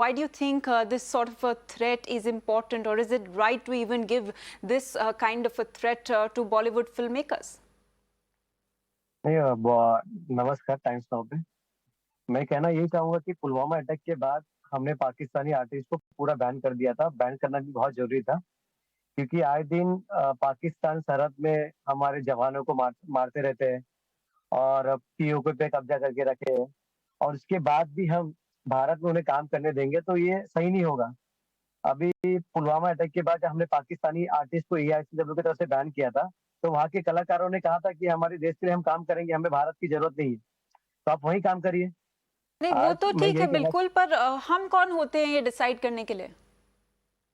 Why do you think this sort of a threat is important, or is it right to even give this kind of a threat to Bollywood filmmakers? नहीं नमस्कार times now पे मैं कहना यही चाहूंगा कि Pulwama attack के बाद हमने पाकिस्तानी आर्टिस्ट को पूरा बैन कर दिया था। बैन करना भी बहुत जरूरी था क्योंकि आए दिन पाकिस्तान सरहद में हमारे जवानों को मारते रहते हैं और पीओके पे कब्जा करके रखे हैं और उसके बाद भी हम भारत में उन्हें काम करने देंगे तो ये सही नहीं होगा। अभी पुलवामा अटैक के बाद जब हमने पाकिस्तानी आर्टिस्ट को AICWA की तरफ से बैन किया था तो वहाँ के कलाकारों ने कहा था कि हमारे देश के लिए हम काम करेंगे, हमें भारत की जरूरत नहीं है, तो आप वहीं काम करिए। नहीं, वो आज तो मैं ठीक है यही कहना बिल्कुल, पर हम कौन होते हैं ये डिसाइड करने के लिए?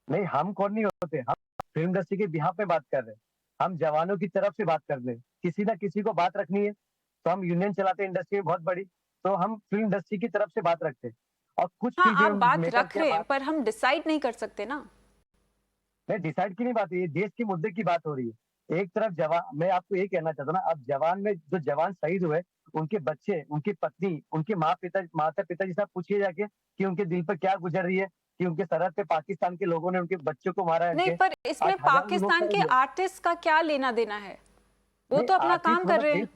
नहीं, हम कौन नहीं होते, हम फिल्म इंडस्ट्री के बिहाफ पे बात कर रहे हैं। हम जवानों की तरफ से बात कर रहे हैं। किसी ना किसी को बात रखनी है तो हम यूनियन चलाते हैं इंडस्ट्री में बहुत बड़ी, तो हम फिल्म इंडस्ट्री की तरफ से बात रखते हैं और कुछ हाँ, आप फिल्म बात मेकर रख क्या रहे हैं बात पर हम डिसाइड नहीं कर सकते ना। नहीं, डिसाइड की नहीं बात है, ये देश के मुद्दे की बात हो रही है। एक तरफ जवान, मैं आपको ये कहना चाहता हूँ ना, अब जवान में जो जवान शहीद हुए उनके बच्चे, उनकी पत्नी, उनके माता पिता जी से पूछिए जाके कि उनके दिल पर क्या गुजर रही है कि उनके सरहद पे पाकिस्तान के लोगों ने उनके बच्चों को मारा है। नहीं, उनके पर आज इसमें हजारों लोग पाकिस्तान के शहीद हुए। आर्टिस्ट का क्या लेना देना है? वो नहीं तो अपना काम आर्टिस्ट कर मतलब रहे हैं।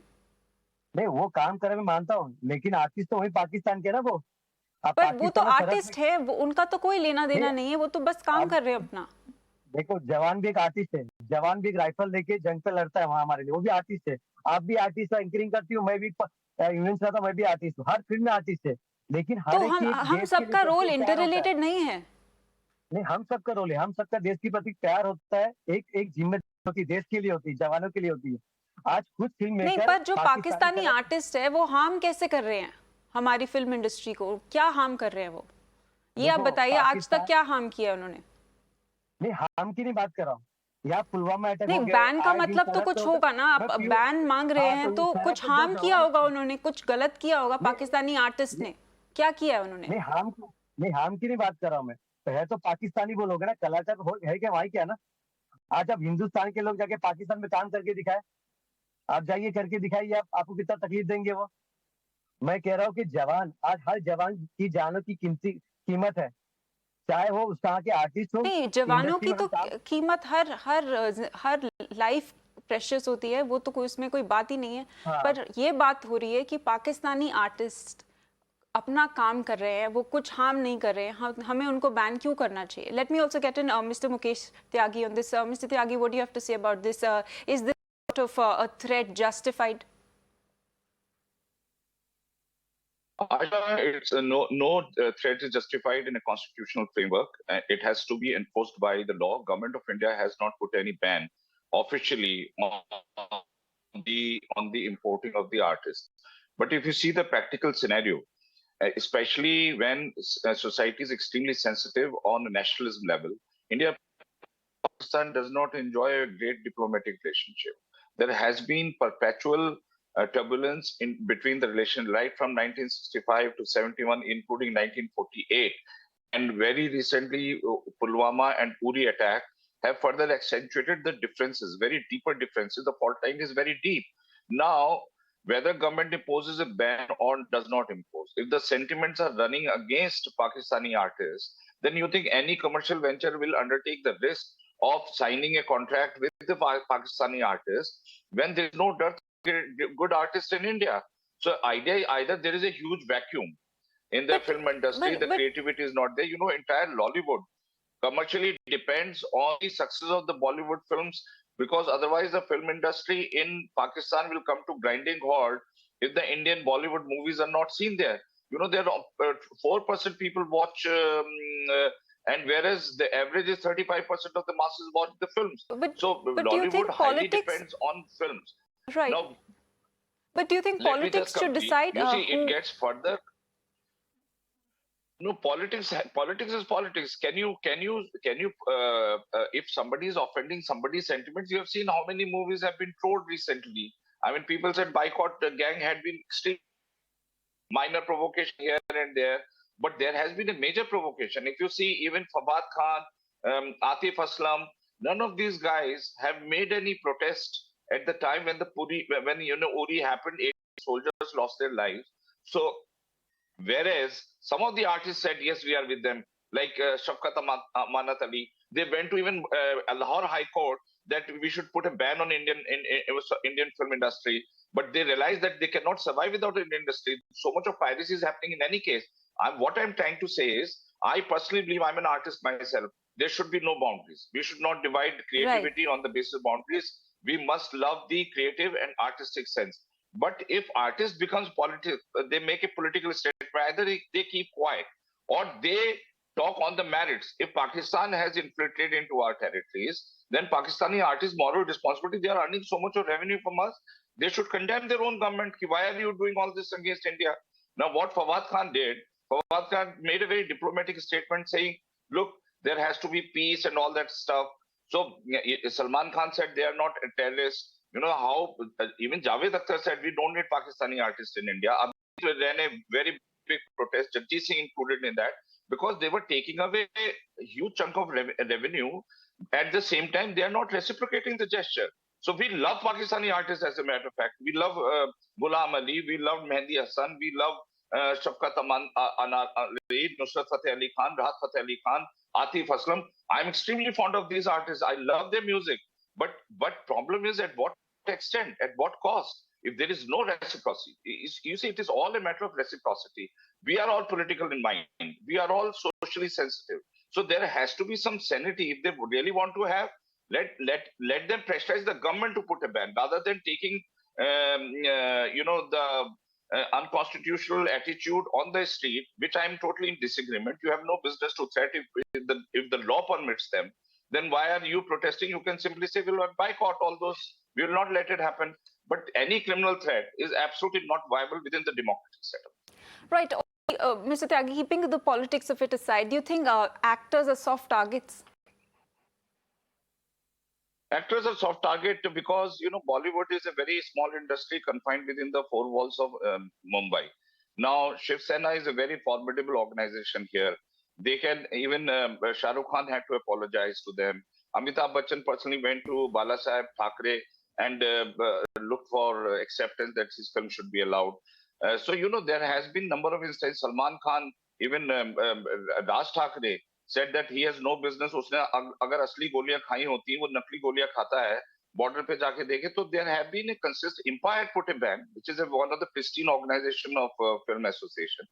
नहीं, वो काम करे मैं मानता हूँ, लेकिन आर्टिस्ट तो वही पाकिस्तान के ना वो। अब पर वो तो पाकिस्तान और सरहद में आर्टिस्ट है, उनका तो कोई लेना नहीं, देना नहीं है, वो तो बस काम अब कर रहे हैं अपना। देखो जवान भी एक आर्टिस्ट है, जवान भी एक राइफल लेके जंग पे लड़ता है वहां हमारे लिए, वो भी आर्टिस्ट है। आप भी आर्टिस्ट हो, एंकरिंग करती हूँ, मैं भी यूनियन चलाता हूँ, मैं भी आर्टिस्ट हूँ, हर फील्ड में आर्टिस्ट है। लेकिन तो हर एक की एक हम देश के लिए सबका रोल प्रति प्यार होता है। इंटररिलेटेड नहीं है? नहीं, हम सबका रोल है, हम सबका देश के प्रति प्यार होता है। एक एक जिम्मेदारी होती है, देश के लिए होती है, जवानों के लिए होती है। आज खुद फिल्म नहीं, मेकर पर जो पाकिस्तानी पाकिस्तानी तरफ आर्टिस्ट है वो हार्म कैसे कर रहे हैं हमारी फिल्म इंडस्ट्री को? क्या हार्म कर रहे हैं वो, ये आप देखो बताइए, आज तक पाकिस्तान, क्या हार्म किया उन्होंने? नहीं हम की नहीं बात कर रहा हूँ, यहाँ पुलवामा अटैक नहीं, हो गया, बैन का आए दिन मतलब तो सरहद पे कुछ होता होगा ना, मैं आप पीओ बैन मांग रहे हाँ हैं तो ये तो सरहद कुछ पे हार्म जब किया जवान होगा उन्होंने, कुछ गलत किया होगा नहीं पाकिस्तानी आर्टिस्ट नहीं ने। क्या किया है उन्होंने? नहीं हार्म की नहीं बात कर रहा हूँ मैं। तो है तो पाकिस्तानी बोलोगे ना, कलाकार है क्या वही क्या ना। आज अब हिंदुस्तान के लोग जाके पाकिस्तान में काम करके दिखाए, आप जाइए करके दिखाइए, आप आपको कितना तकलीफ देंगे वो। मैं कह रहा हूँ कि जवान, आज हर जवान की जानों की कीमत है, चाहे वो उस तरह के आर्टिस्ट हो, नहीं, जवानों इंडस्ट्री की में तो हम काम। कीमत हर हर हर लाइफ प्रेशियस होती है, वो तो कोई उसमें कोई बात ही नहीं है। हाँ पर ये बात हो रही है कि पाकिस्तानी आर्टिस्ट अपना काम कर रहे हैं, वो कुछ हार्म नहीं कर रहे हैं, हमें उनको बैन क्यों करना चाहिए? Let me also get in mister Mukesh Tyagi on this. Mister Tyagi, what do you have to say about this? Is this sort of a threat justified? It's no threat is justified in a constitutional framework. It has to be enforced by the law. Government of India has not put any ban officially on the importing of the artists. But if you see the practical scenario, especially when society is extremely sensitive on a nationalism level, India Pakistan does not enjoy a great diplomatic relationship. There has been perpetual turbulence in between the relation right from 1965 to 71, including 1948, and very recently Pulwama and Uri attack have further accentuated the differences, very deeper differences. The fault line is very deep. Now, whether government imposes a ban or does not impose, if the sentiments are running against Pakistani artists, then you think any commercial venture will undertake the risk of signing a contract with the Pakistani artist when there is no dearth of good artists in India. So idea either there is a huge vacuum in the But film industry, the but creativity is not there. You know, entire Lollywood commercially depends on the success of the Bollywood films, because otherwise the film industry in Pakistan will come to grinding halt if the Indian Bollywood movies are not seen there. You know, there are 4% people watch, and whereas the average is 35% of the masses watch the films. but So but do you Lollywood think highly politics, depends on films. right? Now, But do you think let me just politics should complete. decide You see, it who? gets further. No, politics is politics. If somebody is offending somebody's sentiments, you have seen how many movies have been trolled recently. I mean, people said boycott the gang had been extreme, minor provocation here and there, but there has been a major provocation. If you see, even Fawad Khan, Atif Aslam, none of these guys have made any protest at the time when Uri happened. 8 soldiers lost their lives. So Whereas some of the artists said, yes, we are with them, like Shafqat Amanat Ali. They went to even Lahore High Court that we should put a ban on Indian film industry. But they realized that they cannot survive without an industry. So much of piracy is happening in any case. What I'm trying to say is, I personally believe, I'm an artist myself. There should be no boundaries. We should not divide creativity on the basis of boundaries. We must love the creative and artistic sense. But if artists becomes political, they make a political statement, either they keep quiet or they talk on the merits. If Pakistan has infiltrated into our territories, then Pakistani artists' moral responsibility, they are earning so much of revenue from us, they should condemn their own government. Why are you doing all this against India? Now, what Fawad Khan did, Fawad Khan made a very diplomatic statement saying, look, there has to be peace and all that stuff. So Salman Khan said they are not terrorists. You know how even Javed Akhtar said we don't need Pakistani artists in India. There ran a very big protest, Jagjeet Singh included in that, because they were taking away a huge chunk of revenue. At the same time, they are not reciprocating the gesture. So we love Pakistani artists, as a matter of fact. We love Ghulam Ali, we love Mehdi Hassan, we love Shafqat Ali, Nusrat Fateh Ali Khan, Rahat Fateh Ali Khan, Atif Aslam. I'm extremely fond of these artists. I love their music. But problem is, at what extent, at what cost? If there is no reciprocity, you see, it is all a matter of reciprocity. We are all political in mind. We are all socially sensitive. So there has to be some sanity. If they really want to have, let them pressurize the government to put a ban, rather than taking the unconstitutional attitude on the street, which I am totally in disagreement. You have no business to threaten if the law permits them. Then why are you protesting? You can simply say, we'll boycott all those. We will not let it happen. But any criminal threat is absolutely not viable within the democratic setup. Right. Mr. Tyagi, keeping the politics of it aside, do you think actors are soft targets? Actors are soft target because, Bollywood is a very small industry confined within the four walls of Mumbai. Now, Shiv Sena is a very formidable organization here. They can, even Shah Rukh Khan had to apologize to them. Amitabh Bachchan personally went to Bala Saheb Thackeray and looked for acceptance that his film should be allowed. So, there has been number of instances. Salman Khan, even Raj Thackeray, said that he has no business. उसने अगर असली गोलियां खाई होती वो नकली गोलियां खाता है border पे जाके देखे तो there have been a consistent Empire put a ban, which is one of the pristine organization of film association.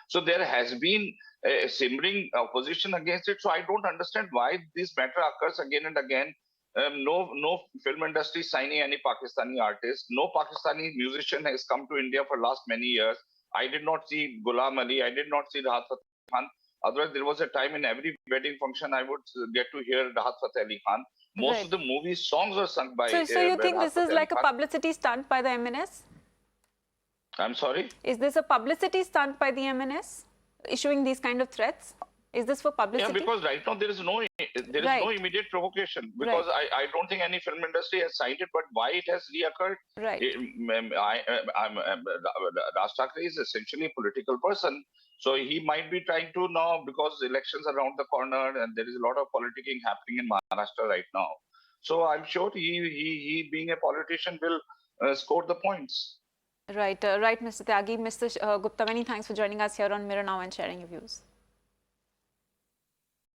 So there has been a simmering opposition against it. So I don't understand why this matter occurs again and again. No film industry signing any Pakistani artist. No Pakistani musician has come to India for last many years. I did not see Ghulam Ali. I did not see Rahat Fateh Khan. Otherwise, there was a time in every wedding function I would get to hear Rahat Fateh Ali Khan. Most of the movie songs were sung by. So you think this is like a publicity stunt by the MNS? I'm sorry? Is this a publicity stunt by the MNS, issuing these kind of threats? Is this for publicity? Yeah, because right now there is no immediate provocation, because I don't think any film industry has signed it, but why it has reoccurred? Right. Raj Thackeray is essentially a political person, so he might be trying to now, because elections are around the corner and there is a lot of politicking happening in Maharashtra right now. So I'm sure he being a politician will score the points. Right, right, Mr. Tyagi. Mr. Gupta, many thanks for joining us here on Mirror Now and sharing your views.